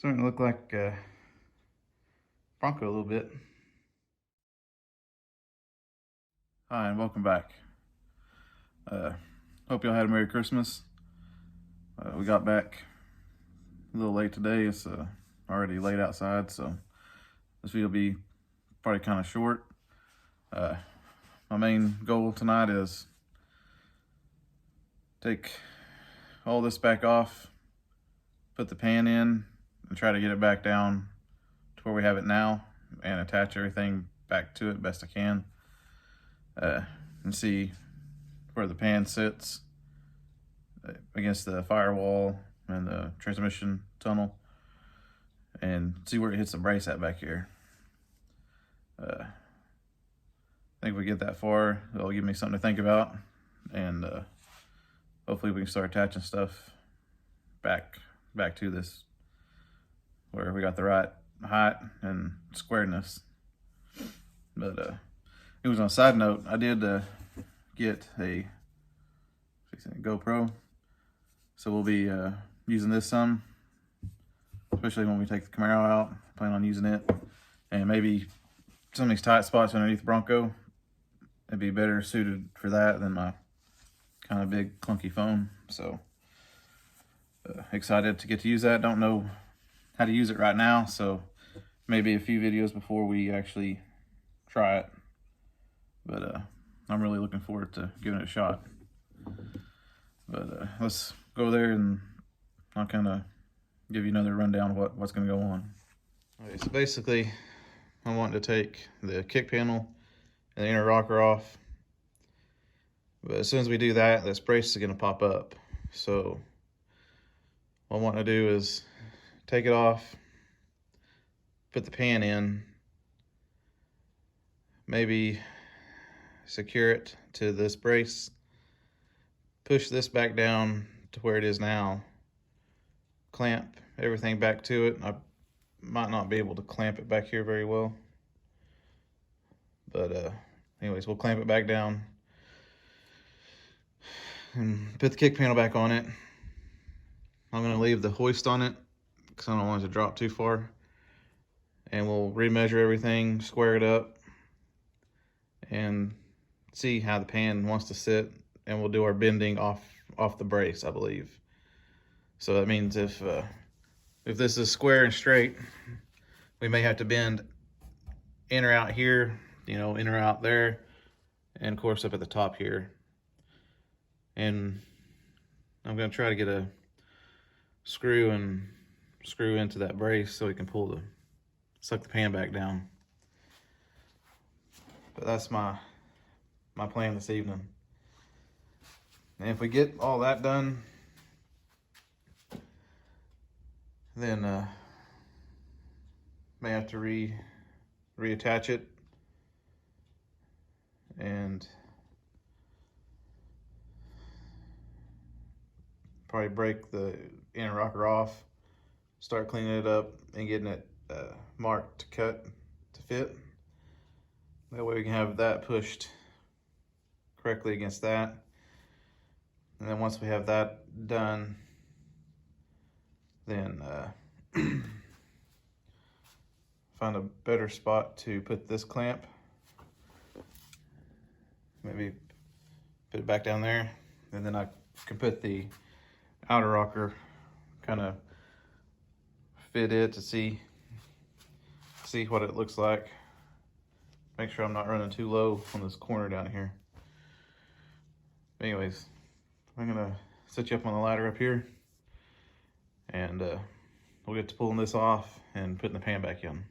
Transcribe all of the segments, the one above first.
Starting to look like Bronco a little bit. Hi, and welcome back. Hope y'all had a Merry Christmas. We got back a little late today. It's already late outside, so this video will be probably kind of short. My main goal tonight is take all this back off, put the pan in, and try to get it back down to where we have it now, and attach everything back to it best I can. And see where the pan sits against the firewall and the transmission tunnel, and see where it hits the brace at back here. I think if we get that far, it'll give me something to think about, and hopefully we can start attaching stuff back to this where we got the right height and squareness. But it was on a side note, I did get a GoPro, so we'll be using this some, especially when we take the Camaro out. Plan on using it, and maybe some of these tight spots underneath the Bronco, it'd be better suited for that than my kind of big clunky phone. So excited to get to use that. Don't know how to use it right now, so maybe a few videos before we actually try it. But I'm really looking forward to giving it a shot. But let's go there, and I'll kind of give you another rundown of what's going to go on. Okay, so basically, I want to take the kick panel and the inner rocker off. But as soon as we do that, this brace is going to pop up. So what I want to do is take it off, put the pan in, maybe secure it to this brace, push this back down to where it is now, clamp everything back to it. I might not be able to clamp it back here very well, but anyways, we'll clamp it back down and put the kick panel back on it. I'm going to leave the hoist on it because I don't want it to drop too far, and we'll remeasure everything, square it up, and see how the pan wants to sit, and we'll do our bending off the brace, I believe. So that means if this is square and straight, we may have to bend in or out here, in or out there, and of course up at the top here. And I'm going to try to get a screw into that brace so we can suck the pan back down. But that's my plan this evening. And if we get all that done, then may have to reattach it and probably break the inner rocker off, start cleaning it up and getting it marked to cut to fit. That way we can have that pushed correctly against that. And then once we have that done, then find a better spot to put this clamp. Maybe put it back down there, and then I can put the outer rocker, kind of fit it to see what it looks like. Make sure I'm not running too low on this corner down here. Anyways, I'm gonna set you up on the ladder up here, and we'll get to pulling this off and putting the pan back in.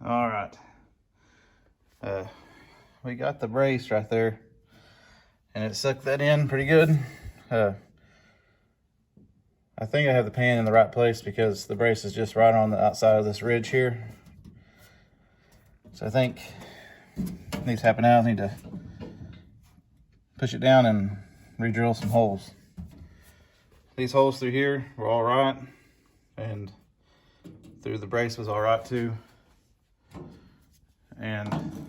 All right. We got the brace right there, and it sucked that in pretty good. I think I have the pan in the right place because the brace is just right on the outside of this ridge here. So I think it needs to happen now. I need to push it down and re-drill some holes. These holes through here were all right, and through the brace was all right too. And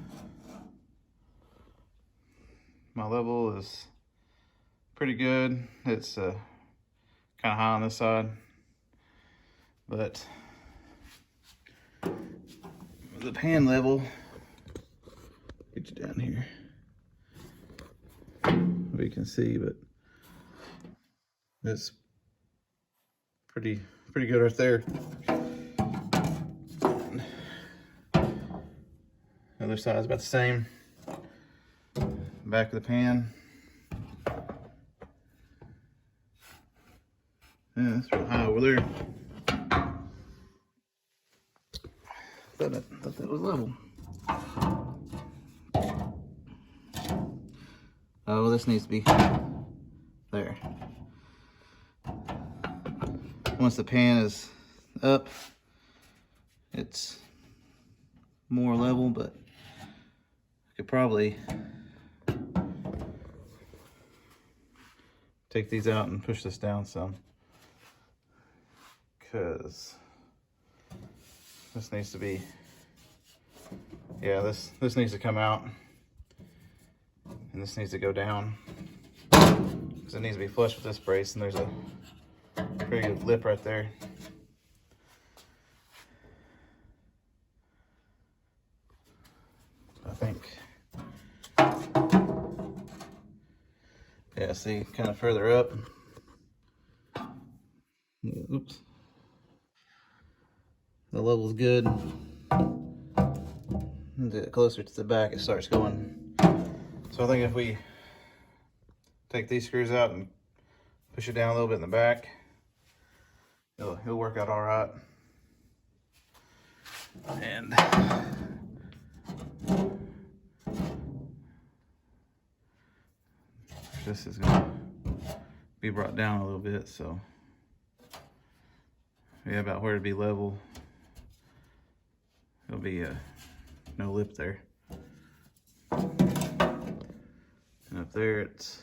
my level is pretty good. It's kind of high on this side, but the pan level, get you down here, we can see, but it's pretty good right there. Other side is about the same. Back of the pan. Yeah, that's real high over there. Thought that was level. Oh, this needs to be there. Once the pan is up, it's more level, but I could probably take these out and push this down some, because this needs to be, yeah, this needs to come out, and this needs to go down, because it needs to be flush with this brace, and there's a pretty good lip right there. I think, yeah, see, kind of further up. Oops. The level's good. Get closer to the back, it starts going. So I think if we take these screws out and push it down a little bit in the back, it'll work out all right. And this is gonna be brought down a little bit, so yeah, about where to be level. There'll be no lip there. And up there it's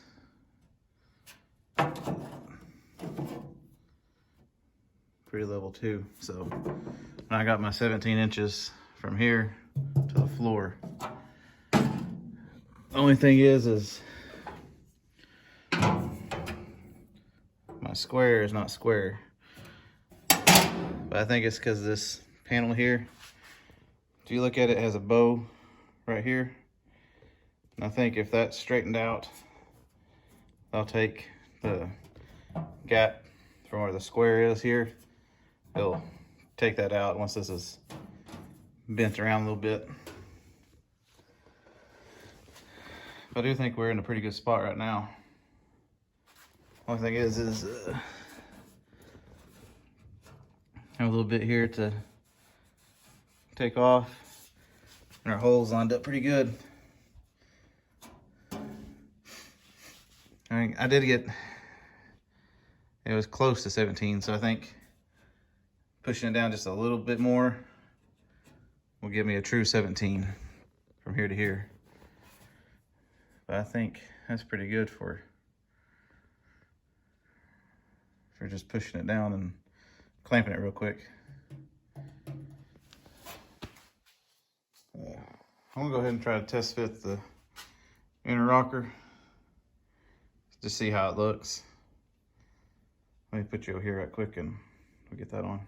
pretty level too. So I got my 17 inches from here to the floor. The only thing is my square is not square. But I think it's because this panel here, if you look at it, it has a bow right here. And I think if that's straightened out, I'll take the gap from where the square is here. It'll take that out once this is bent around a little bit. But I do think we're in a pretty good spot right now. Only thing is have a little bit here to take off, and our holes lined up pretty good. I mean, I did get, it was close to 17, so I think pushing it down just a little bit more will give me a true 17 from here to here. But I think that's pretty good for just pushing it down and clamping it real quick. I'm gonna go ahead and try to test fit the inner rocker to see how it looks. Let me put you over here right quick and we'll get that on.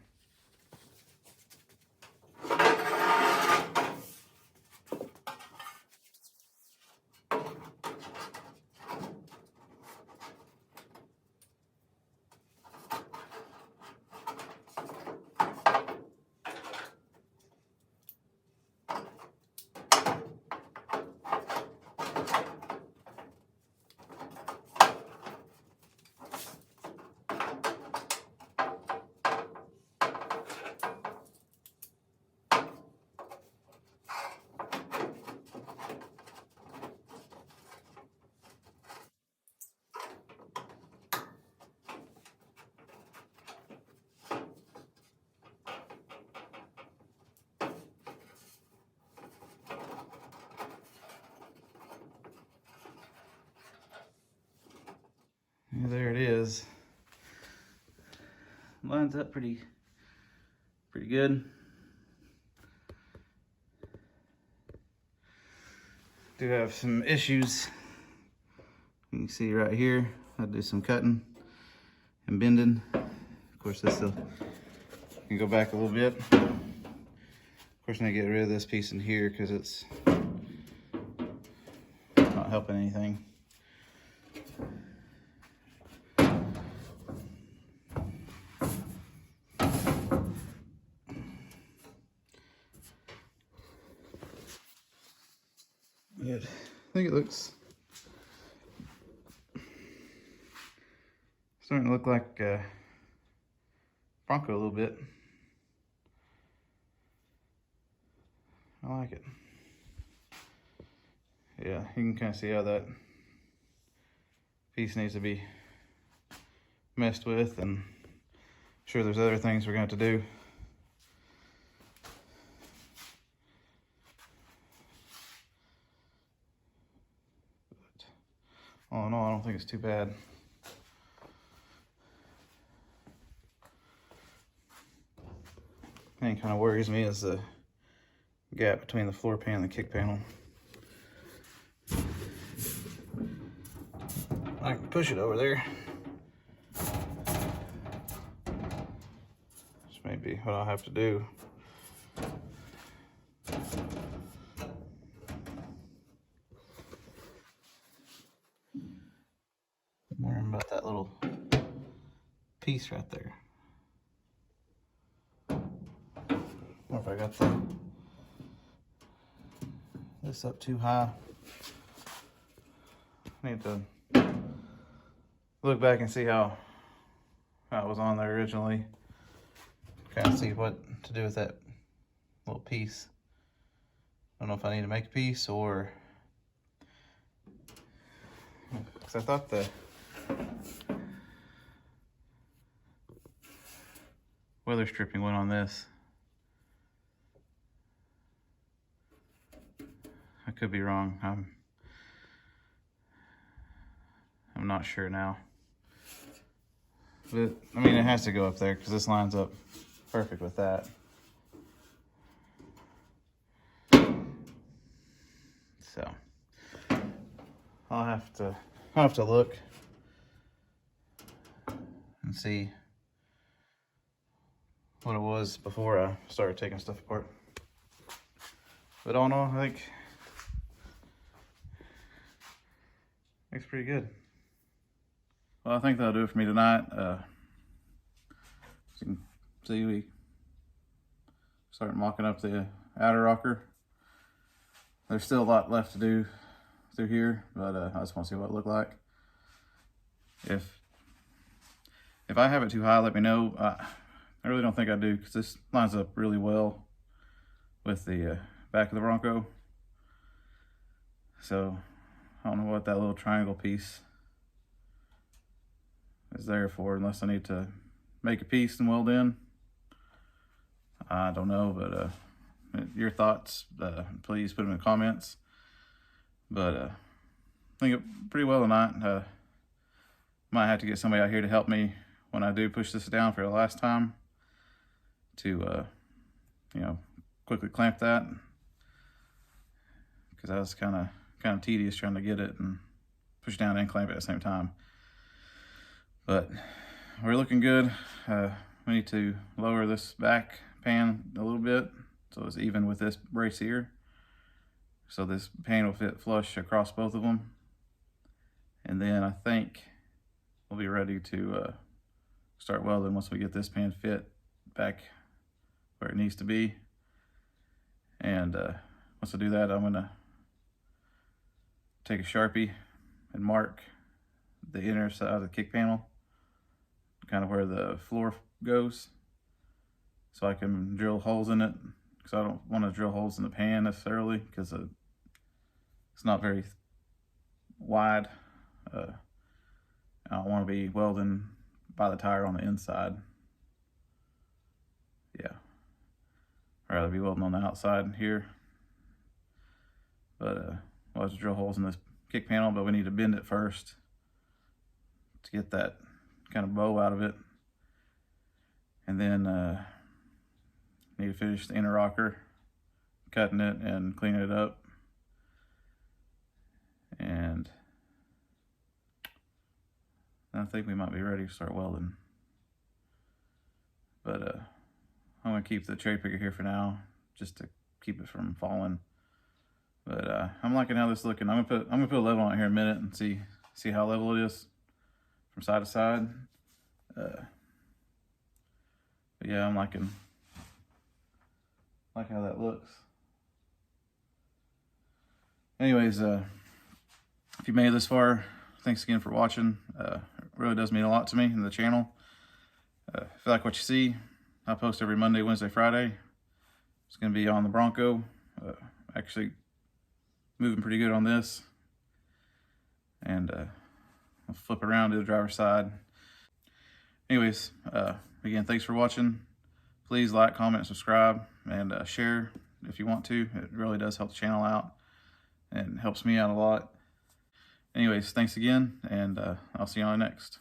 Yeah, there it is. Lines up pretty good. Do have some issues. You can see right here, I do some cutting and bending. Of course, this can go back a little bit. Of course, I need to get rid of this piece in here because it's not helping anything. Good. I think it looks starting to look like Bronco a little bit. I like it. Yeah, you can kind of see how that piece needs to be messed with, and I'm sure there's other things we're going to have to do. But all in all, I don't think it's too bad. The thing kind of worries me is the gap between the floor pan and the kick panel. I can push it over there. This may be what I'll have to do. I'm worrying about that little piece right there. Or if I got this up too high. I need to look back and see how it was on there originally. Kind of see what to do with that little piece. I don't know if I need to make a piece or, because I thought the weather stripping went on this. I could be wrong. I'm not sure now. But I mean, it has to go up there because this lines up perfect with that. So I'll have to look and see what it was before I started taking stuff apart. But all in all, I think it's pretty good. Well, I think that'll do it for me tonight. As you can see, we started mocking up the outer rocker. There's still a lot left to do through here, but I just want to see what it looked like. If I have it too high, let me know. I really don't think I do, because this lines up really well with the back of the Bronco. So I don't know what that little triangle piece is there for, unless I need to make a piece and weld in. I don't know, but your thoughts, please put them in the comments. But I think it pretty well tonight. Might have to get somebody out here to help me when I do push this down for the last time to quickly clamp that, because that was kind of tedious trying to get it and push down and clamp it at the same time. But we're looking good. We need to lower this back pan a little bit so it's even with this brace here, so this pan will fit flush across both of them. And then I think we'll be ready to start welding once we get this pan fit back where it needs to be. And once I do that, I'm gonna take a Sharpie and mark the inner side of the kick panel, kind of where the floor goes, so I can drill holes in it, because I don't want to drill holes in the pan necessarily, because it's not very wide. I don't want to be welding by the tire on the inside. Yeah, I'd rather be welding on the outside here. But we'll have to drill holes in this kick panel, but we need to bend it first to get that kind of bow out of it. And then need to finish the inner rocker, cutting it and cleaning it up. And I think we might be ready to start welding. But I'm gonna keep the cherry picker here for now, just to keep it from falling. But I'm liking how this is looking. I'm gonna put a level on it here in a minute and see how level it is from side to side. But yeah, I'm liking how that looks. Anyways, if you made it this far, thanks again for watching. It really does mean a lot to me and the channel. If you like what you see, I post every Monday, Wednesday, Friday. It's going to be on the Bronco. Actually moving pretty good on this. And I'll flip around to the driver's side. Anyways, again, thanks for watching. Please like, comment, subscribe, and share if you want to. It really does help the channel out and helps me out a lot. Anyways, thanks again, and I'll see you on the next.